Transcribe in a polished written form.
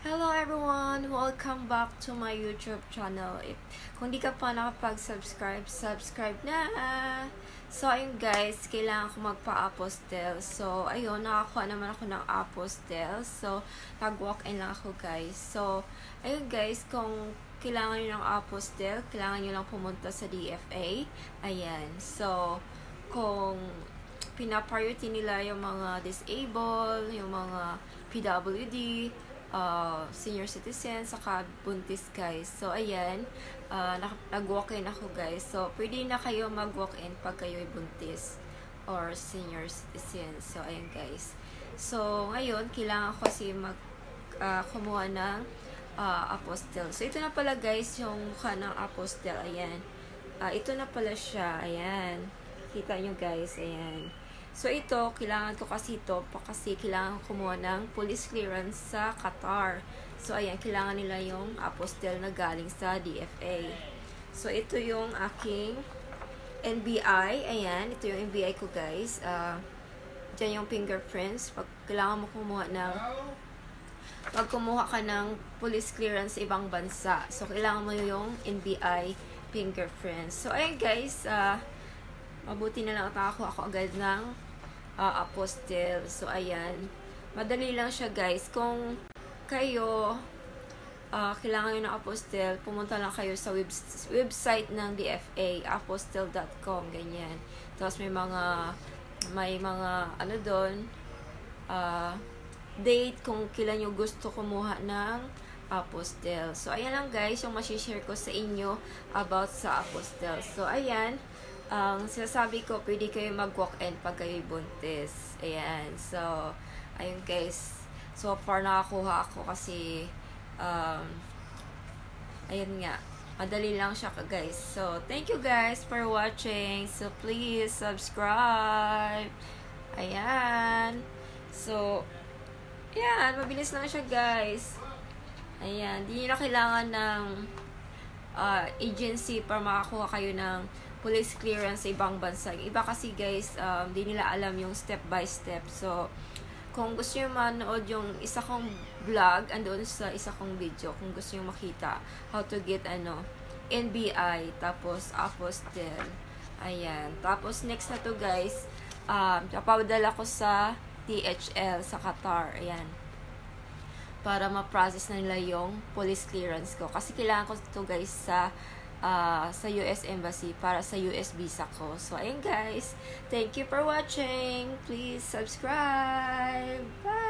Hello everyone! Welcome back to my YouTube channel. Kung di ka pa nakapag-subscribe, subscribe na! So, ayun guys, kailangan ko magpa-apostel. So, ayun, nakakuha naman ako ng apostel. So, nag-walk-in lang ako guys. So, ayun guys, kung kailangan nyo ng apostel, kailangan nyo lang pumunta sa DFA. Ayan. So, kung pina-priority nila yung mga disabled, yung mga PWD, senior citizen, saka buntis guys. So, ayan, nag-walk-in ako guys. So, pwede na kayo mag-walk-in pag kayo ay buntis or senior citizen. So, ayan guys. So, ngayon, kailangan ko kasi kumuha ng apostel. So, ito na pala guys, yung mukha ng apostel. Ayan. Ito na pala siya. Ayan. Kita nyo guys. Ayan. So, ito, kailangan ko kasi ito kasi kailangan kumuha ng police clearance sa Qatar. So, ayan, kailangan nila yung apostel na galing sa DFA. So, ito yung aking NBI. Ayan, ito yung NBI ko, guys. Diyan yung fingerprints. Kailangan mo kumuha ng pag kumuha ka ng police clearance sa ibang bansa. So, kailangan mo yung NBI fingerprints. So, ayan, guys. Mabuti na lang ako agad ng apostel. So, ayan. Madali lang siya, guys. Kung kayo kailangan nyo ng apostel, pumunta lang kayo sa website ng DFA, apostel.com, ganyan. Tapos may mga ano doon, date kung kailan nyo gusto kumuha ng apostel. So, ayan lang guys, yung masishare ko sa inyo about sa apostel. So, ayan. Sinasabi ko, pwede kayo mag-walk-in pag kayo buntis. Ayan. So, ayun guys. So far, nakakuha ako kasi, ayun nga. Madali lang siya guys. So, thank you guys for watching. So, please subscribe. Ayan. So, ayan. Mabilis lang siya guys. Ayan. Di nyo na kailangan ng agency para makakuha kayo ng police clearance sa ibang bansa. Iba kasi guys, di nila alam yung step by step. So, kung gusto nyo manood yung isa kong vlog, andoon sa isa kong video, kung gusto nyo makita how to get NBI, tapos apostel. Ayan. Tapos next na to guys, papadala ko sa DHL sa Qatar. Ayan. Para ma-process na nila yung police clearance ko. Kasi kailangan ko to guys sa US Embassy para sa US visa ko. So, ayun guys. Thank you for watching. Please subscribe. Bye!